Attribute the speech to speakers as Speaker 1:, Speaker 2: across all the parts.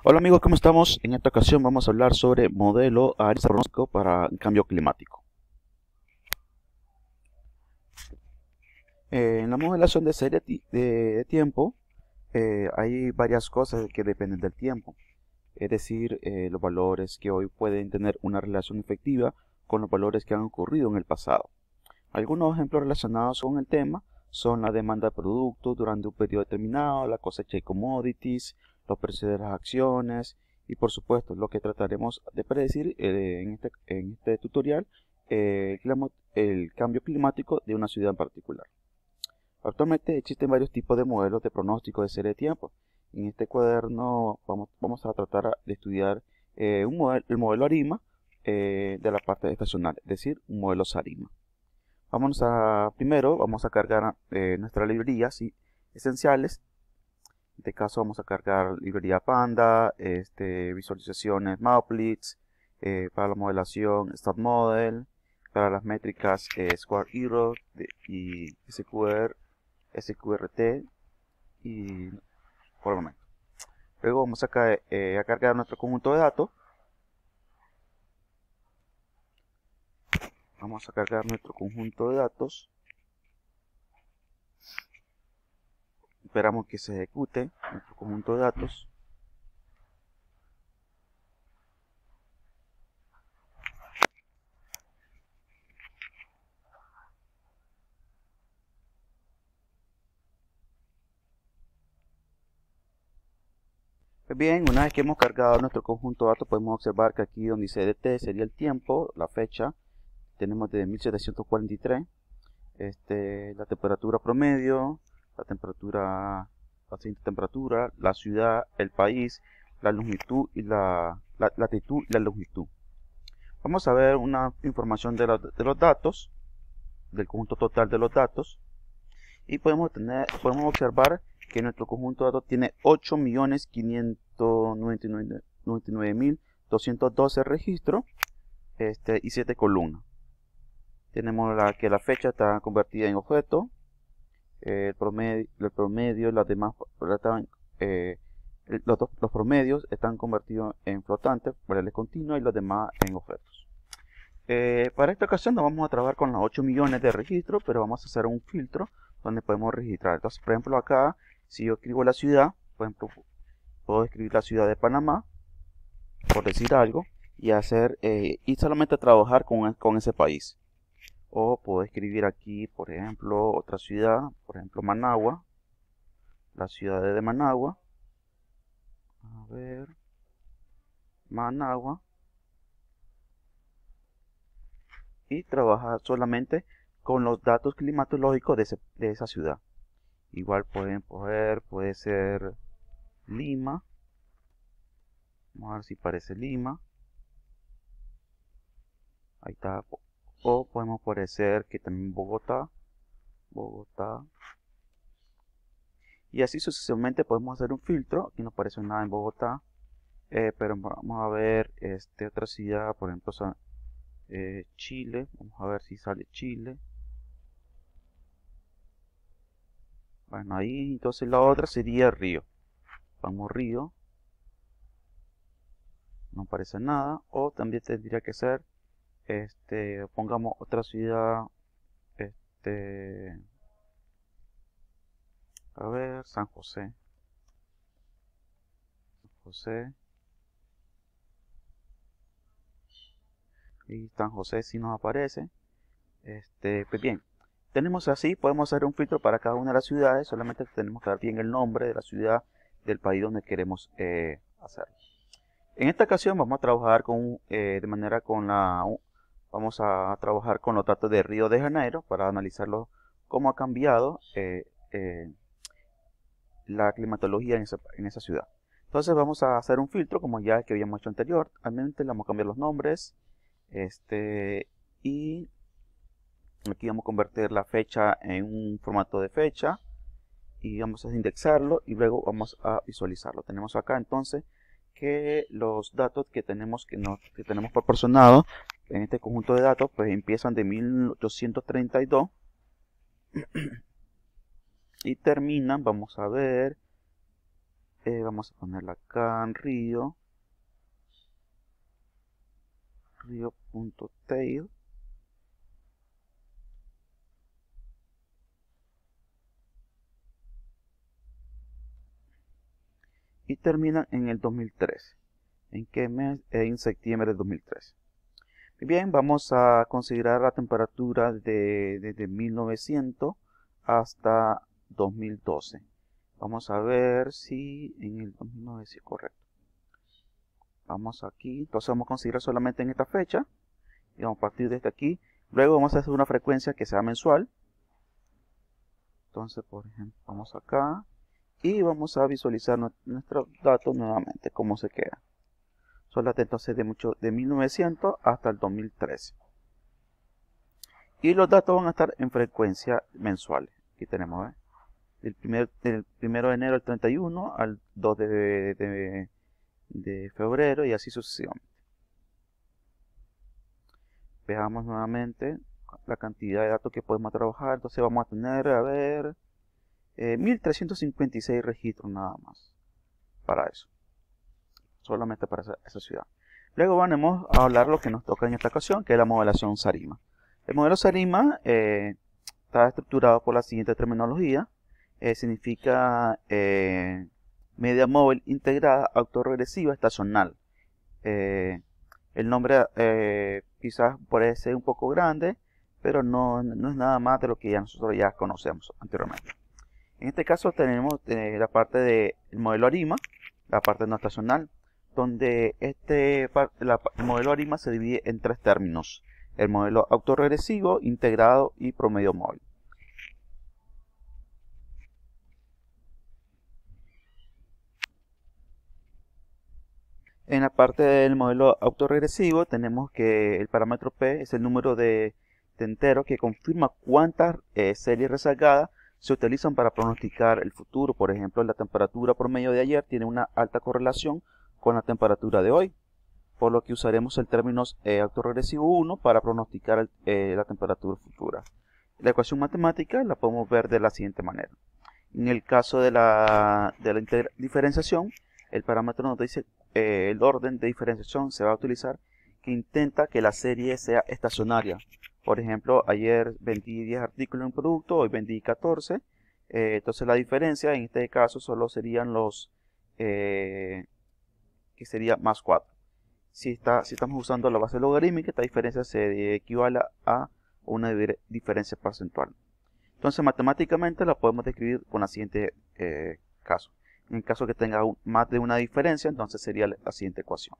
Speaker 1: Hola amigos, ¿cómo estamos? En esta ocasión vamos a hablar sobre modelo aritmético pronóstico para cambio climático. En la modelación de serie de tiempo hay varias cosas que dependen del tiempo, es decir, los valores que hoy pueden tener una relación efectiva con los valores que han ocurrido en el pasado. Algunos ejemplos relacionados con el tema son la demanda de productos durante un periodo determinado, la cosecha de commodities, los precios de las acciones y por supuesto lo que trataremos de predecir en este tutorial, el cambio climático de una ciudad en particular. Actualmente existen varios tipos de modelos de pronóstico de serie de tiempo. En este cuaderno vamos a tratar de estudiar el modelo ARIMA de la parte estacional, es decir, un modelo SARIMA. Primero vamos a cargar nuestras librerías esenciales. En este caso vamos a cargar librería Panda, visualizaciones Mauplitz, para la modelación StatModel, para las métricas Square Error y SQRT y por el momento. Luego vamos a cargar nuestro conjunto de datos. Vamos a cargar nuestro conjunto de datos. Esperamos que se ejecute nuestro conjunto de datos. Pues bien, una vez que hemos cargado nuestro conjunto de datos, podemos observar que aquí donde dice DT sería el tiempo, la fecha. Tenemos desde 1743, la temperatura promedio, la siguiente temperatura, la ciudad, el país, la longitud y la latitud y la longitud. Vamos a ver una información de los datos, del conjunto total de los datos, y podemos observar que nuestro conjunto de datos tiene 8.599.212 registros y 7 columnas. Tenemos que la fecha está convertida en objeto, el promedio, las demás, los promedios están convertidos en flotantes, variables continuas y los demás en objetos. Para esta ocasión no vamos a trabajar con los 8 millones de registros, pero vamos a hacer un filtro donde podemos registrar. Entonces, por ejemplo, acá, si yo escribo la ciudad, por ejemplo, puedo escribir la ciudad de Panamá, por decir algo, y solamente trabajar con ese país. O puedo escribir aquí, por ejemplo, otra ciudad, por ejemplo, Managua, la ciudad de Managua. A ver, Managua. Y trabajar solamente con los datos climatológicos de esa ciudad. Igual puede ser Lima. Vamos a ver si parece Lima. Ahí está. O podemos parecer que también Bogotá. Y así sucesivamente podemos hacer un filtro. Aquí no aparece nada en Bogotá. Pero vamos a ver otra ciudad, por ejemplo, Chile. Vamos a ver si sale Chile. Bueno, ahí entonces la otra sería Río. Vamos Río. No aparece nada. O también tendría que ser, pongamos otra ciudad, a ver, San José. Y San José si nos aparece. Pues bien, podemos hacer un filtro para cada una de las ciudades. Solamente tenemos que dar bien el nombre de la ciudad, del país donde queremos hacerlo. En esta ocasión vamos a trabajar vamos a trabajar con los datos de Río de Janeiro para analizarlo cómo ha cambiado la climatología en esa ciudad. Entonces vamos a hacer un filtro como ya que habíamos hecho anteriormente. Le vamos a cambiar los nombres, y aquí vamos a convertir la fecha en un formato de fecha y vamos a indexarlo y luego vamos a visualizarlo. Tenemos acá entonces que los datos que tenemos proporcionados en este conjunto de datos pues empiezan de 1832 y terminan, vamos a ver, Vamos a ponerla acá en rio.tail. Y termina en el 2013. ¿En qué mes? En septiembre del 2013. Bien, vamos a considerar la temperatura desde 1900 hasta 2012. Vamos a ver si en el 2009 es correcto. Vamos aquí, entonces vamos a considerar solamente en esta fecha. Y vamos a partir desde aquí. Luego vamos a hacer una frecuencia que sea mensual. Entonces, por ejemplo, vamos acá. Y vamos a visualizar nuestros datos nuevamente, cómo se queda. Solamente entonces de 1900 hasta el 2013. Y los datos van a estar en frecuencia mensuales. Aquí tenemos, del 1 de enero al 31 al 2 de febrero y así sucesivamente. Veamos nuevamente la cantidad de datos que podemos trabajar. Entonces vamos a tener, a ver, 1356 registros nada más para eso, solamente para esa ciudad. Luego vamos a hablar lo que nos toca en esta ocasión, que es la modelación SARIMA. El modelo SARIMA está estructurado por la siguiente terminología. Significa media móvil integrada autorregresiva estacional. El nombre quizás puede ser un poco grande, pero no es nada más de lo que nosotros ya conocemos anteriormente. En este caso tenemos la parte del modelo ARIMA, la parte no estacional, donde el modelo ARIMA se divide en tres términos: el modelo autorregresivo, integrado y promedio móvil. En la parte del modelo autorregresivo tenemos que el parámetro P es el número de enteros que confirma cuántas series rezagadas se utilizan para pronosticar el futuro. Por ejemplo, la temperatura promedio de ayer tiene una alta correlación con la temperatura de hoy, por lo que usaremos el término autorregresivo 1 para pronosticar la temperatura futura. La ecuación matemática la podemos ver de la siguiente manera. En el caso de la diferenciación, el parámetro nos dice el orden de diferenciación se va a utilizar que intenta que la serie sea estacionaria. Por ejemplo, ayer vendí 10 artículos en un producto, hoy vendí 14. Entonces la diferencia en este caso solo serían los que sería más 4. Si estamos usando la base logarítmica, esta diferencia se equivale a una diferencia porcentual. Entonces matemáticamente la podemos describir con la siguiente caso. En caso que tenga más de una diferencia, entonces sería la siguiente ecuación.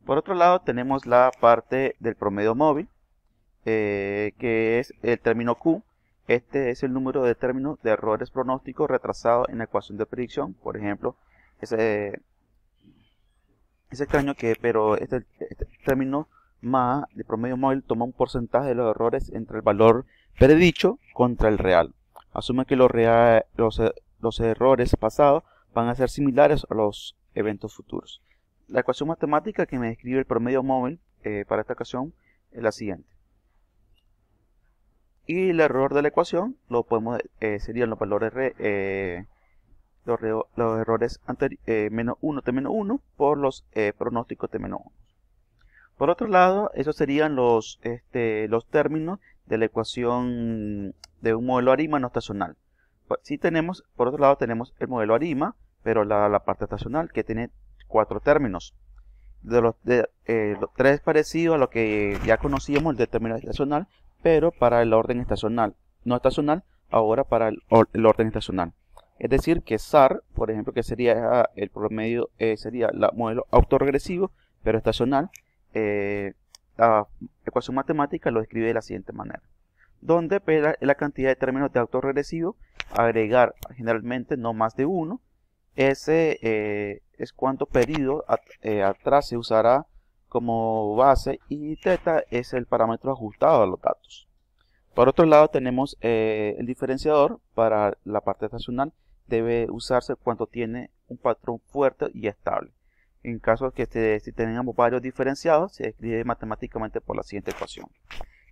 Speaker 1: Por otro lado tenemos la parte del promedio móvil, que es el término Q. Este es el número de términos de errores pronósticos retrasados en la ecuación de predicción. Por ejemplo, es extraño pero este término más de promedio móvil toma un porcentaje de los errores entre el valor predicho contra el real. Asume que los errores pasados van a ser similares a los eventos futuros. La ecuación matemática que me describe el promedio móvil para esta ocasión es la siguiente. Y el error de la ecuación lo podemos serían los valores los errores menos 1 T-1 por los pronósticos T-1. Por otro lado, esos serían los términos de la ecuación de un modelo ARIMA no estacional. Por otro lado tenemos el modelo ARIMA, pero la parte estacional, que tiene 4 términos. Los 3 parecidos a lo que ya conocíamos, el de término estacional, pero para el orden estacional, no estacional, ahora para el orden estacional. Es decir, que SAR, por ejemplo, que sería el promedio, sería el modelo autorregresivo, pero estacional. La ecuación matemática lo describe de la siguiente manera, donde la cantidad de términos de autorregresivo, agregar generalmente no más de 1, ese es cuánto periodo atrás se usará como base, y θ es el parámetro ajustado a los datos. Por otro lado tenemos el diferenciador para la parte estacional, debe usarse cuando tiene un patrón fuerte y estable. En caso que si tenemos varios diferenciados, se escribe matemáticamente por la siguiente ecuación.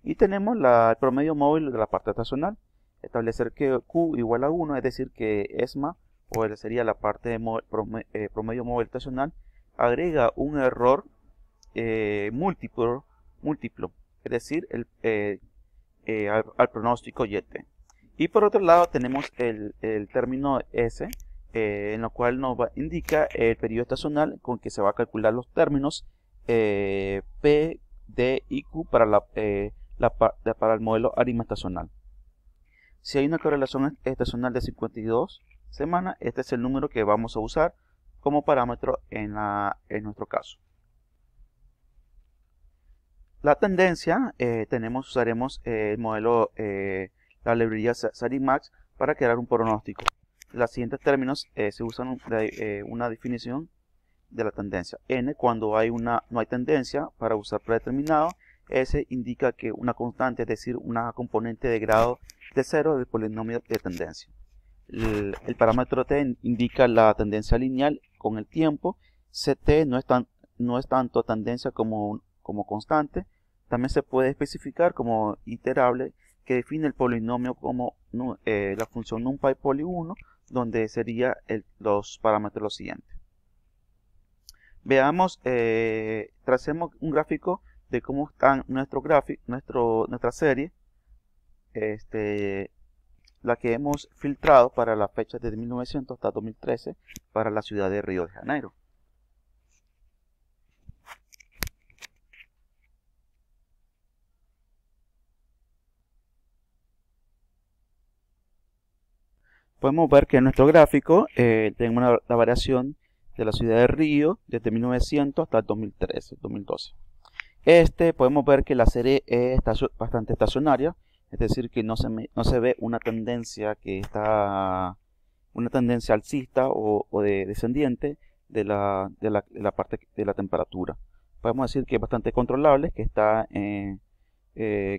Speaker 1: Y tenemos el promedio móvil de la parte estacional. Establecer que Q igual a 1, es decir que ESMA o sería la parte de promedio móvil estacional, agrega un error múltiplo, es decir, al pronóstico YT. Y por otro lado tenemos el término S, en lo cual indica el periodo estacional con que se va a calcular los términos P, D y Q para para el modelo ARIMA estacional. Si hay una correlación estacional de 52 semanas, este es el número que vamos a usar como parámetro en nuestro caso. La tendencia, usaremos el modelo, la librería SARIMAX para crear un pronóstico. En los siguientes términos se usa una definición de la tendencia. N cuando no hay tendencia para usar predeterminado. S indica que una constante, es decir, una componente de grado de 0 del polinomio de tendencia. El parámetro T indica la tendencia lineal con el tiempo. CT no es tanto tendencia como constante. También se puede especificar como iterable, que define el polinomio como la función NumPy poli 1, donde sería los parámetros los siguientes. Veamos, tracemos un gráfico de cómo está nuestra serie, la que hemos filtrado para las fechas de 1900 hasta 2013 para la ciudad de Río de Janeiro. Podemos ver que en nuestro gráfico tenemos la variación de la ciudad de Río desde 1900 hasta el 2012. Podemos ver que la serie es bastante estacionaria, es decir, que no se ve una tendencia alcista o descendiente de la parte de la temperatura. Podemos decir que es bastante controlable, que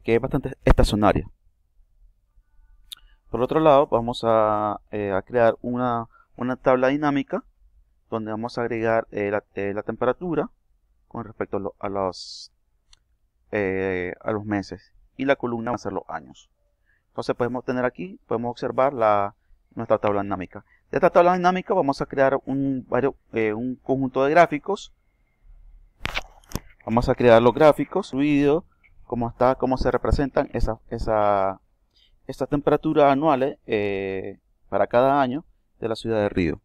Speaker 1: es bastante estacionaria. Por otro lado, vamos a crear una tabla dinámica donde vamos a agregar la temperatura con respecto a los meses, y la columna va a ser los años. Entonces podemos observar nuestra tabla dinámica. De esta tabla dinámica vamos a crear un conjunto de gráficos. Vamos a crear los gráficos, subido, cómo se representan estas temperaturas anuales para cada año de la ciudad de Río.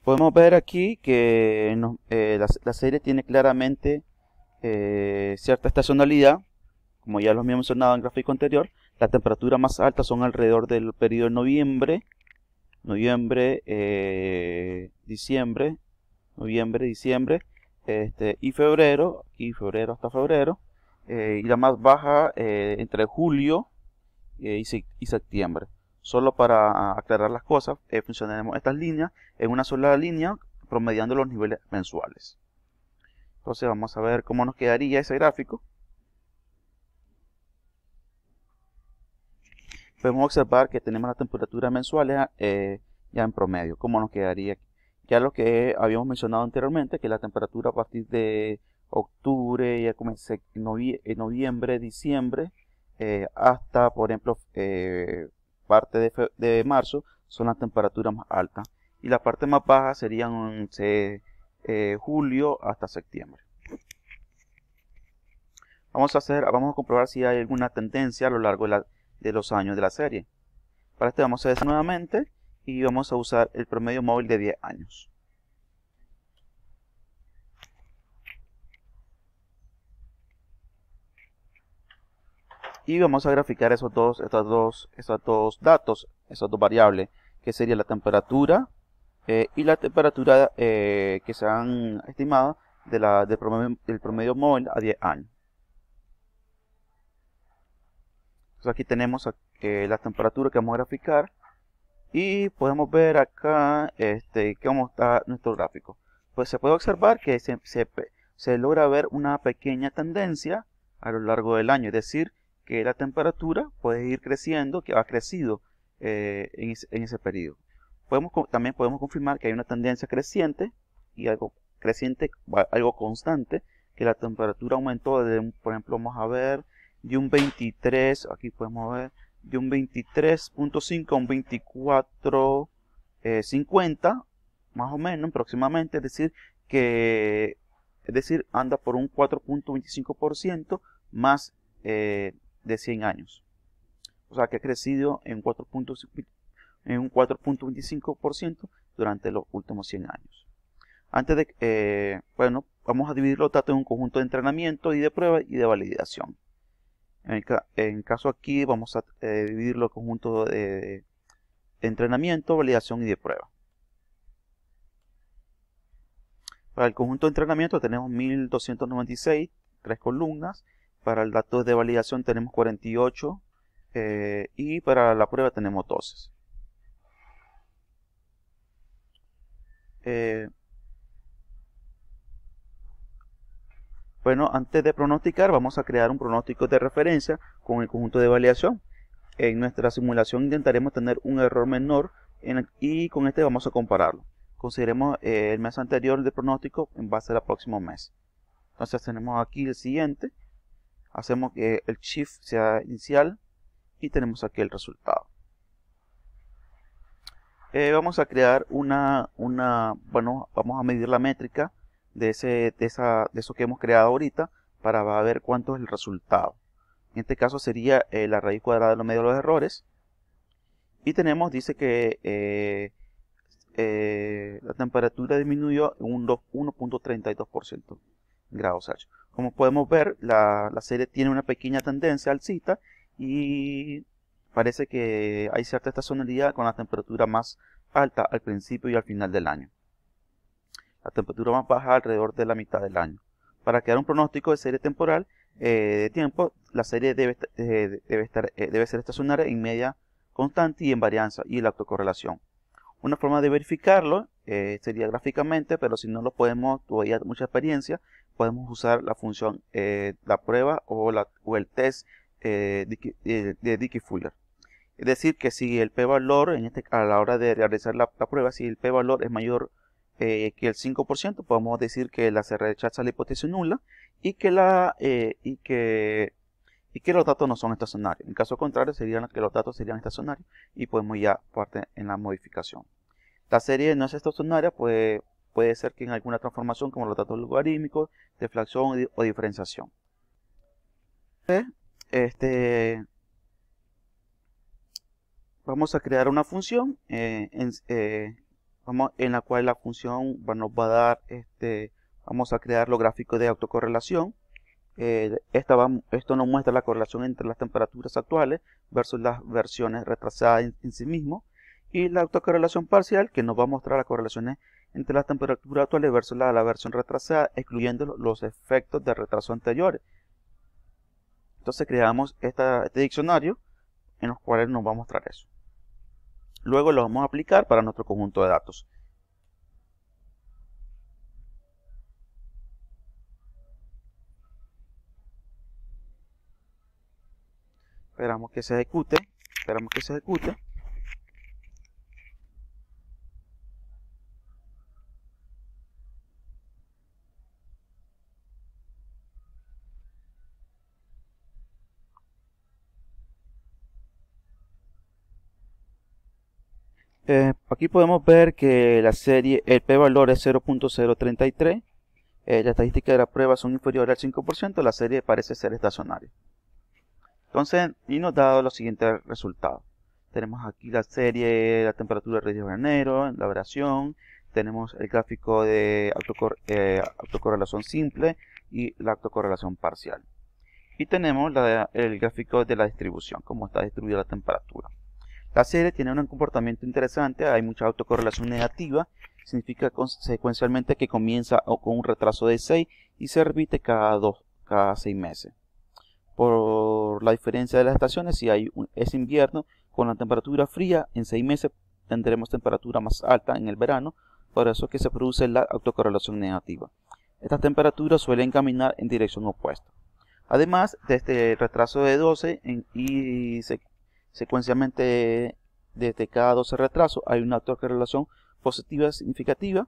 Speaker 1: Podemos ver aquí que la serie tiene claramente cierta estacionalidad, como ya lo había mencionado en el gráfico anterior. Las temperaturas más altas son alrededor del periodo de diciembre y febrero, hasta febrero, y la más baja entre julio y septiembre. Solo para aclarar las cosas, funcionaremos estas líneas en una sola línea, promediando los niveles mensuales. Entonces vamos a ver cómo nos quedaría ese gráfico. Podemos observar que tenemos las temperaturas mensuales ya en promedio. ¿Cómo nos quedaría? Ya lo que habíamos mencionado anteriormente, que la temperatura a partir de octubre, ya comencé en noviembre, diciembre, hasta, por ejemplo, parte de marzo, son las temperaturas más altas. Y la parte más baja serían julio hasta septiembre. Vamos a comprobar si hay alguna tendencia a lo largo de los años de la serie. Para esto vamos a hacer nuevamente y vamos a usar el promedio móvil de 10 años. Y vamos a graficar esos dos datos, esas dos variables, que sería la temperatura y la temperatura que se han estimado del promedio móvil a 10 años. Entonces aquí tenemos la temperatura que vamos a graficar y podemos ver acá cómo está nuestro gráfico. Pues se puede observar que se logra ver una pequeña tendencia a lo largo del año, es decir, que la temperatura puede ir creciendo, que ha crecido en ese periodo. También podemos confirmar que hay una tendencia creciente y algo constante, que la temperatura aumentó por ejemplo, vamos a ver, de un 23, aquí podemos ver, de un 23.5 a un 24.50, más o menos, aproximadamente, es decir, anda por un 4.25% más de 100 años. O sea que ha crecido en un 4.25% durante los últimos 100 años. Bueno, vamos a dividir los datos en un conjunto de entrenamiento y de prueba y de validación. En caso aquí vamos a dividirlo en conjunto de entrenamiento, validación y de prueba. Para el conjunto de entrenamiento tenemos 1296, 3 columnas. Para el dato de validación tenemos 48 y para la prueba tenemos 12. Bueno, antes de pronosticar vamos a crear un pronóstico de referencia con el conjunto de validación. En nuestra simulación intentaremos tener un error menor y con este vamos a compararlo. Consideremos el mes anterior de pronóstico en base al próximo mes. Entonces tenemos aquí el siguiente. Hacemos que el shift sea inicial y tenemos aquí el resultado. Vamos a crear bueno, vamos a medir la métrica de eso que hemos creado ahorita para ver cuánto es el resultado. En este caso sería la raíz cuadrada de los medios de los errores. Y dice que la temperatura disminuyó en un 1.32% grados Celsius. Como podemos ver, la serie tiene una pequeña tendencia alcista y parece que hay cierta estacionalidad con la temperatura más alta al principio y al final del año. La temperatura más baja alrededor de la mitad del año. Para crear un pronóstico de serie temporal de tiempo, la serie debe ser estacionaria en media constante y en varianza y la autocorrelación. Una forma de verificarlo sería gráficamente, pero si no lo podemos, todavía mucha experiencia, podemos usar la función la prueba o el test de Dickey-Fuller. Es decir, que si el p-valor, a la hora de realizar la prueba, si el p-valor es mayor que el 5%, podemos decir que se rechaza la hipótesis nula y que los datos no son estacionarios. En caso contrario, serían que los datos serían estacionarios y podemos ya parte en la modificación. La serie no es estacionaria, pues puede ser que en alguna transformación, como los datos logarítmicos, deflación o diferenciación. Vamos a crear una función en la cual la función nos va a dar, vamos a crear los gráficos de autocorrelación. Esto nos muestra la correlación entre las temperaturas actuales versus las versiones retrasadas en sí mismo, y la autocorrelación parcial, que nos va a mostrar las correlaciones entre las temperaturas actuales versus la versión retrasada, excluyendo los efectos de retraso anteriores. Entonces creamos este diccionario en los cuales nos va a mostrar eso. Luego lo vamos a aplicar para nuestro conjunto de datos. Esperamos que se ejecute. Aquí podemos ver que la serie, el p-valor es 0.033. La estadística de la prueba son inferiores al 5%. La serie parece ser estacionaria. Entonces, y nos da los siguientes resultados. Tenemos aquí la serie, la temperatura de Río de Janeiro, la variación. Tenemos el gráfico de autocorrelación simple y la autocorrelación parcial. Y tenemos el gráfico de la distribución, cómo está distribuida la temperatura. La serie tiene un comportamiento interesante, hay mucha autocorrelación negativa, significa secuencialmente que comienza con un retraso de 6 y se repite cada 6 meses. Por la diferencia de las estaciones, si es invierno con la temperatura fría, en 6 meses tendremos temperatura más alta en el verano, por eso es que se produce la autocorrelación negativa. Estas temperaturas suelen caminar en dirección opuesta. Además de este retraso de 12 y secuencialmente desde cada 12 retrasos hay una autocorrelación positiva significativa.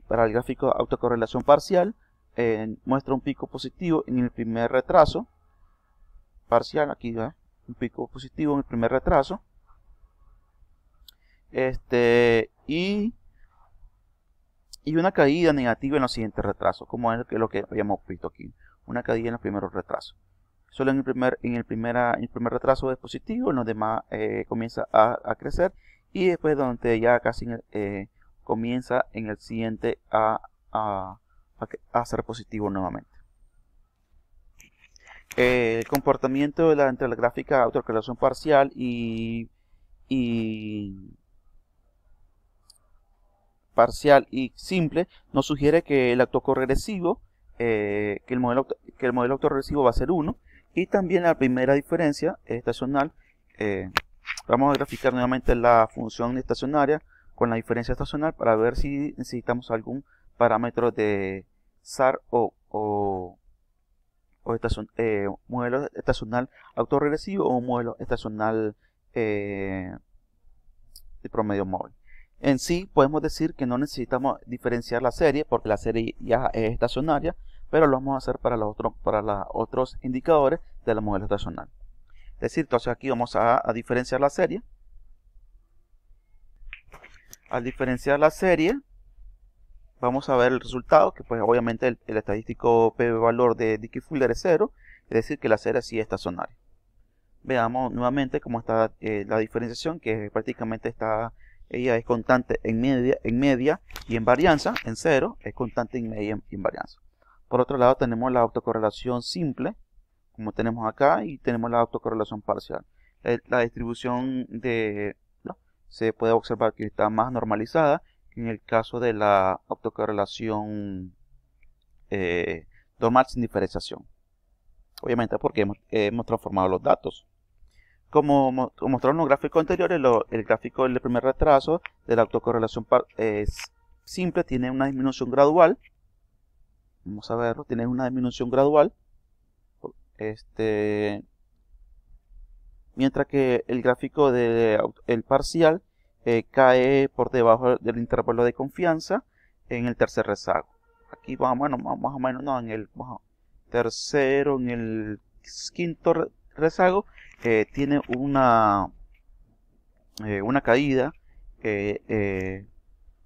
Speaker 1: Para el gráfico autocorrelación parcial muestra un pico positivo en el primer retraso parcial. Aquí va un pico positivo en el primer retraso, y una caída negativa en los siguientes retrasos, como es lo que habíamos visto aquí, una caída en los primeros retrasos. Solo en el primer retraso es positivo, en los demás comienza a crecer, y después donde ya casi comienza en el siguiente a ser positivo nuevamente. El comportamiento entre la gráfica autocorrelación parcial y simple nos sugiere que el autocorrelativo, que el modelo autoregresivo va a ser 1, y también la primera diferencia estacional. Vamos a graficar nuevamente la función estacionaria con la diferencia estacional para ver si necesitamos algún parámetro de SAR o modelo estacional autorregresivo o un modelo estacional de promedio móvil. En sí podemos decir que no necesitamos diferenciar la serie porque la serie ya es estacionaria, pero lo vamos a hacer para los otros indicadores del modelo estacional. Es decir, entonces aquí vamos a diferenciar la serie. Al diferenciar la serie, vamos a ver el resultado, que pues obviamente el estadístico p-valor de Dickey-Fuller es 0, es decir que la serie sí es estacionaria. Veamos nuevamente cómo está la diferenciación, que prácticamente ella es constante en media y en varianza, en 0, es constante en media y en varianza. Por otro lado tenemos la autocorrelación simple, como tenemos acá, y tenemos la autocorrelación parcial. La distribución se puede observar que está más normalizada en el caso de la autocorrelación normal sin diferenciación. Obviamente porque hemos transformado los datos. Como mostraron los gráficos anteriores, el gráfico del primer retraso de la autocorrelación simple tiene una disminución gradual. Vamos a verlo, tiene una disminución gradual. Mientras que el gráfico del parcial cae por debajo del intervalo de confianza en el tercer rezago. Aquí más o menos no, en el tercero, en el quinto rezago tiene una caída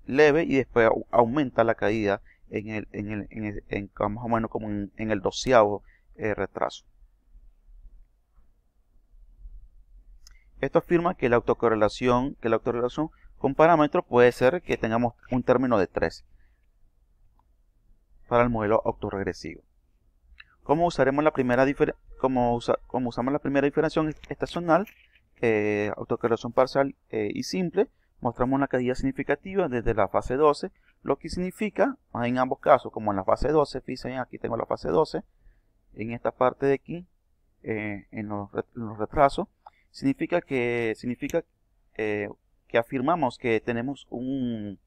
Speaker 1: leve, y después aumenta la caída más o menos como en el 12º retraso. Esto afirma que la autocorrelación con parámetros puede ser que tengamos un término de 3 para el modelo autorregresivo. ¿Cómo usamos la primera diferenciación estacional, autocorrelación parcial y simple? Mostramos una caída significativa desde la fase 12, lo que significa, en ambos casos, como en la fase 12, fíjense, aquí tengo la fase 12, en esta parte de aquí, en los retrasos, significa que afirmamos que tenemos un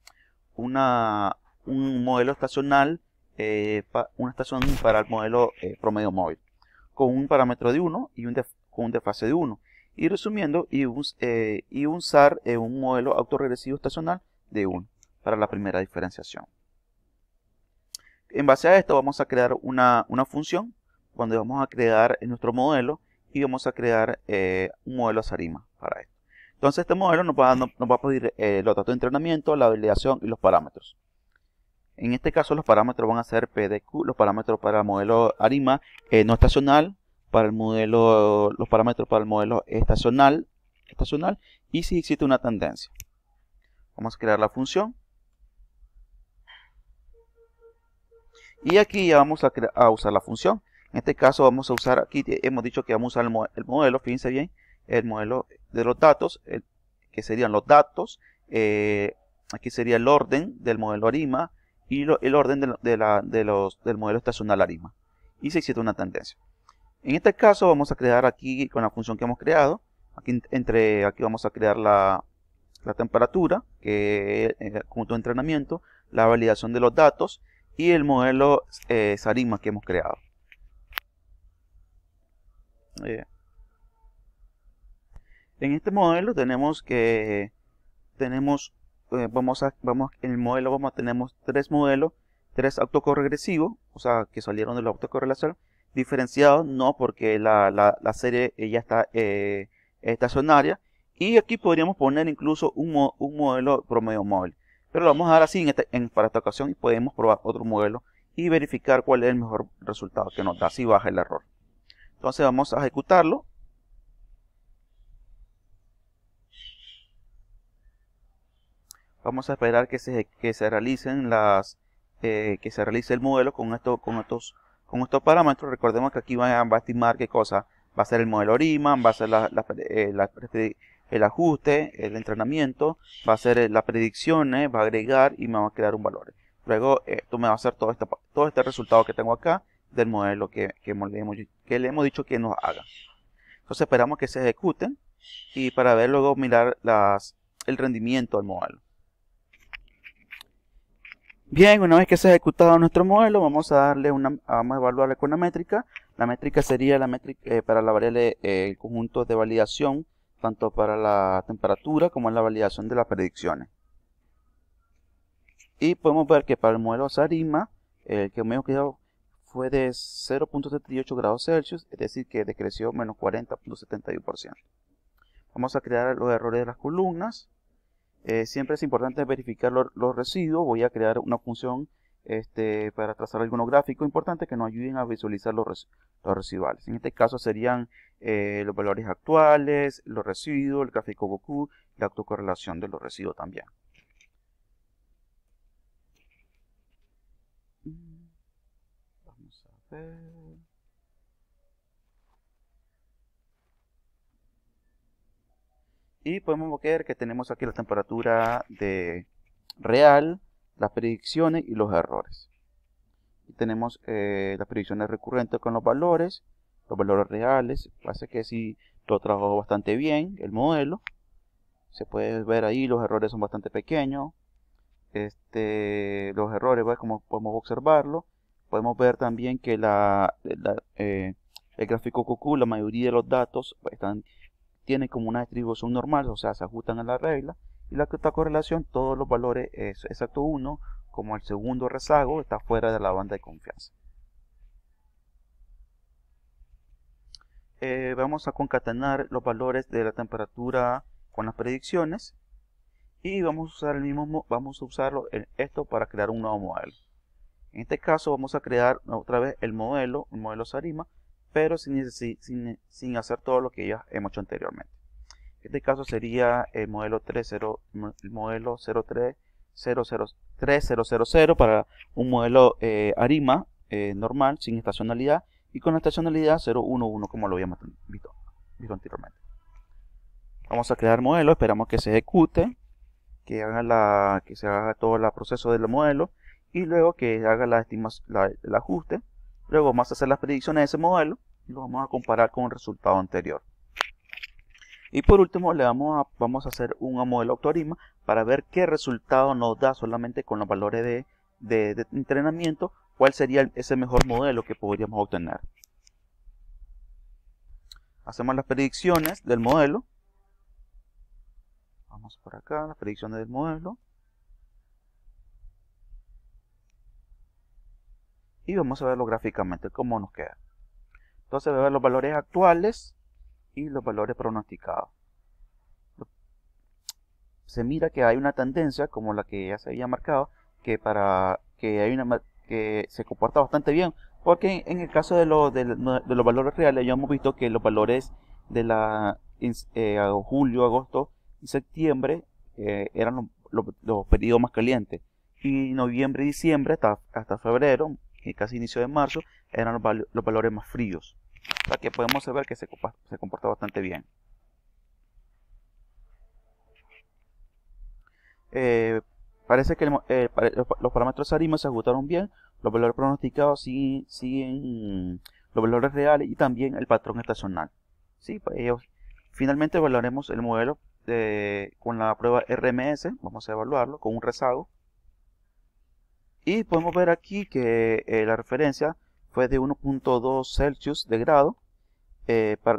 Speaker 1: modelo estacional, una estación para el modelo promedio móvil, con un parámetro de 1 y con un desfase de 1. Y resumiendo, y un SAR es un modelo autorregresivo estacional de 1 para la primera diferenciación. En base a esto vamos a crear una función donde vamos a crear nuestro modelo y vamos a crear un modelo SARIMA para esto. Entonces este modelo nos va a pedir los datos de entrenamiento, la validación y los parámetros. En este caso los parámetros van a ser PDQ, los parámetros para el modelo ARIMA no estacional, los parámetros para el modelo estacional, y si existe una tendencia. Vamos a crear la función. Y aquí ya vamos a usar la función. En este caso vamos a usar, aquí hemos dicho que vamos a usar el modelo, fíjense bien, el modelo de los datos, que serían los datos, aquí sería el orden del modelo ARIMA y el orden del modelo estacional ARIMA, y si existe una tendencia. En este caso vamos a crear aquí con la función que hemos creado, aquí vamos a crear la temperatura, que es el conjunto de entrenamiento, la validación de los datos y el modelo SARIMA que hemos creado. En este modelo tenemos en el modelo tenemos tres autocorregresivos, o sea, que salieron de la autocorrelación, diferenciados no porque la serie ya está estacionaria, y aquí podríamos poner incluso un modelo promedio móvil, pero lo vamos a dar así para esta ocasión, y podemos probar otro modelo y verificar cuál es el mejor resultado que nos da si baja el error. Entonces vamos a ejecutarlo. Vamos a esperar que se realicen que se realice el modelo con estos parámetros. Recordemos que aquí va a estimar qué cosa va a ser el modelo Riemann, va a ser el ajuste, el entrenamiento, va a ser las predicciones, va a agregar y me va a crear un valor. Luego esto me va a hacer todo este resultado que tengo acá del modelo que le hemos dicho que nos haga. Entonces esperamos que se ejecuten y para ver luego mirar el rendimiento del modelo. Bien, una vez que se ha ejecutado nuestro modelo, vamos a evaluarle con una métrica. La métrica sería para la variable el conjunto de validación, tanto para la temperatura como en la validación de las predicciones. Y podemos ver que para el modelo SARIMA, el que hemos quedado fue de 0.78 grados Celsius, es decir, que decreció menos 40.71%. Vamos a crear los errores de las columnas. Siempre es importante verificar los residuos. Voy a crear una función para trazar algunos gráficos importantes que nos ayuden a visualizar los residuales. En este caso serían los valores actuales, los residuos, el gráfico Goku, la autocorrelación de los residuos también. Vamos a ver. Y podemos ver que tenemos aquí la temperatura real, las predicciones y los errores. Y tenemos las predicciones recurrentes con los valores reales. Parece que sí lo trabajó bastante bien el modelo. Se puede ver ahí, los errores son bastante pequeños. Los errores, como podemos observarlo. Podemos ver también que el gráfico QQ, la mayoría de los datos tiene como una distribución normal, o sea, se ajustan a la regla, y la correlación, todos los valores es exacto 1, como el segundo rezago está fuera de la banda de confianza. Vamos a concatenar los valores de la temperatura con las predicciones, y vamos a usarlo esto para crear un nuevo modelo. En este caso vamos a crear otra vez el modelo SARIMA, pero sin hacer todo lo que ya hemos hecho anteriormente. En este caso sería el modelo 03000 para un modelo ARIMA normal, sin estacionalidad, y con la estacionalidad 011 como lo habíamos visto anteriormente. Vamos a crear modelo, esperamos que se ejecute, que se haga todo el proceso del modelo, y luego que haga el ajuste. Luego vamos a hacer las predicciones de ese modelo y lo vamos a comparar con el resultado anterior. Y por último vamos a hacer un modelo AutoArima para ver qué resultado nos da solamente con los valores de entrenamiento, cuál sería ese mejor modelo que podríamos obtener. Hacemos las predicciones del modelo. Vamos por acá, las predicciones del modelo. Y vamos a verlo gráficamente cómo nos queda. Entonces voy a ver los valores actuales y los valores pronosticados. Se mira que hay una tendencia, como la que ya se había marcado, que se comporta bastante bien, porque en el caso de los valores reales ya hemos visto que los valores de julio, agosto y septiembre eran los periodos más calientes, y noviembre y diciembre hasta febrero y casi inicio de marzo eran los valores más fríos. O sea que podemos ver que se comporta bastante bien. Parece que los parámetros ARIMA se ajustaron bien, los valores pronosticados siguen los valores reales y también el patrón estacional. ¿Sí? Finalmente evaluaremos el modelo con la prueba RMS, vamos a evaluarlo con un rezago. Y podemos ver aquí que la referencia fue de 1.2 Celsius de grado.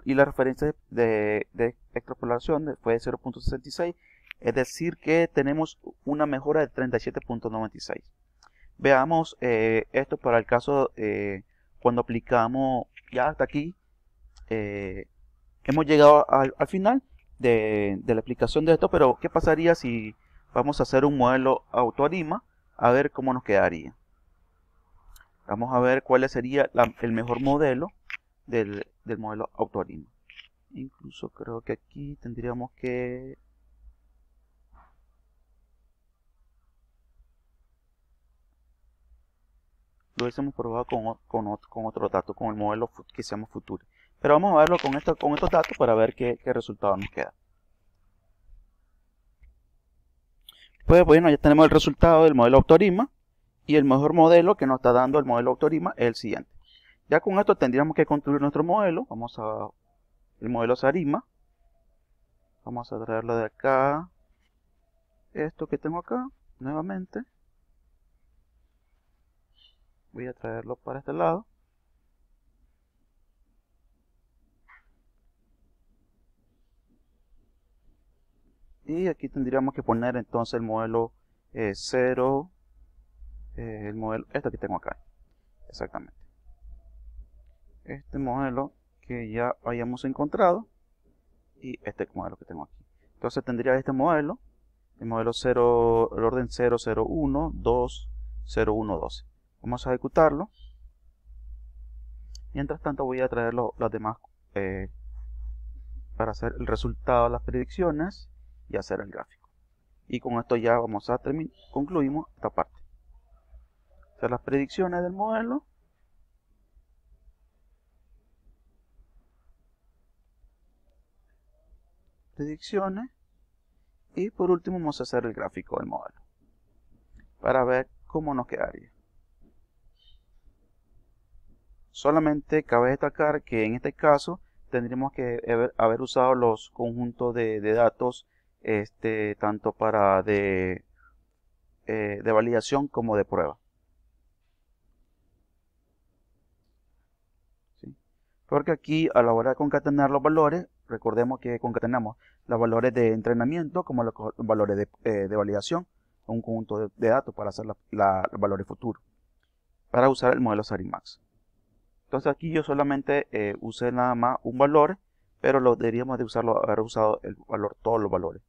Speaker 1: y la referencia de extrapolación fue de 0.66, es decir que tenemos una mejora de 37.96. Veamos esto para el caso cuando aplicamos. Ya hasta aquí hemos llegado al final de la explicación de esto, pero ¿qué pasaría si vamos a hacer un modelo autoarima? A ver cómo nos quedaría. Vamos a ver cuál sería el mejor modelo del modelo autoarima. Incluso creo que aquí tendríamos que... lo hubiésemos probado con otro dato, con el modelo que se llama Future. Pero vamos a verlo con estos datos para ver qué resultado nos queda. Pues bueno, ya tenemos el resultado del modelo autoarima, y el mejor modelo que nos está dando el modelo autoarima es el siguiente. Ya con esto tendríamos que construir nuestro modelo. Vamos a el modelo Sarima. Vamos a traerlo de acá. Esto que tengo acá, nuevamente. Voy a traerlo para este lado. Y aquí tendríamos que poner entonces el modelo 0. El modelo, este que tengo acá. Exactamente. Este modelo que ya hayamos encontrado. Y este modelo que tengo aquí. Entonces tendría este modelo. El modelo 0, el orden 0, 0, 1, 2, 0, 1, 12. Vamos a ejecutarlo. Mientras tanto voy a traer los demás para hacer el resultado de las predicciones y hacer el gráfico. Y con esto ya vamos a terminar, concluimos esta parte. Hacer las predicciones del modelo. Predicciones. Y por último vamos a hacer el gráfico del modelo. Para ver cómo nos quedaría. Solamente cabe destacar que en este caso tendríamos que haber usado los conjuntos de datos tanto para de validación como de prueba. ¿Sí? Porque aquí a la hora de concatenar los valores, recordemos que concatenamos los valores de entrenamiento como los valores de validación, un conjunto de datos para hacer los valores futuros, para usar el modelo Sarimax. Entonces aquí yo solamente usé nada más un valor, pero lo deberíamos de haber usado el valor, todos los valores.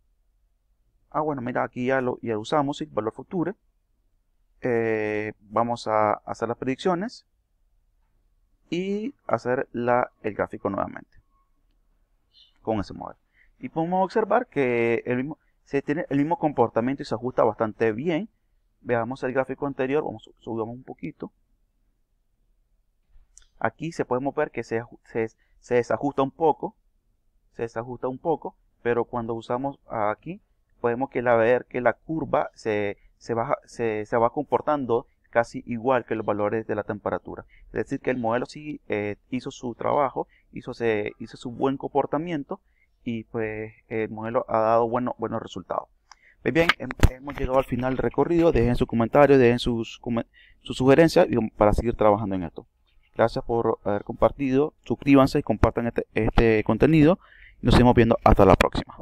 Speaker 1: Bueno, mira, aquí ya usamos el valor futuro. Vamos a hacer las predicciones y hacer el gráfico nuevamente con ese modelo. Y podemos observar que se tiene el mismo comportamiento y se ajusta bastante bien. Veamos el gráfico anterior, subamos un poquito. Aquí podemos ver que se desajusta un poco. Pero cuando usamos aquí, podemos ver que la curva se va comportando casi igual que los valores de la temperatura. Es decir, que el modelo sí hizo su trabajo, hizo su buen comportamiento, y pues el modelo ha dado buenos resultados. Pues bien, hemos llegado al final del recorrido. Dejen sus comentarios, dejen sus sugerencias para seguir trabajando en esto. Gracias por haber compartido. Suscríbanse y compartan este contenido. Nos seguimos viendo hasta la próxima.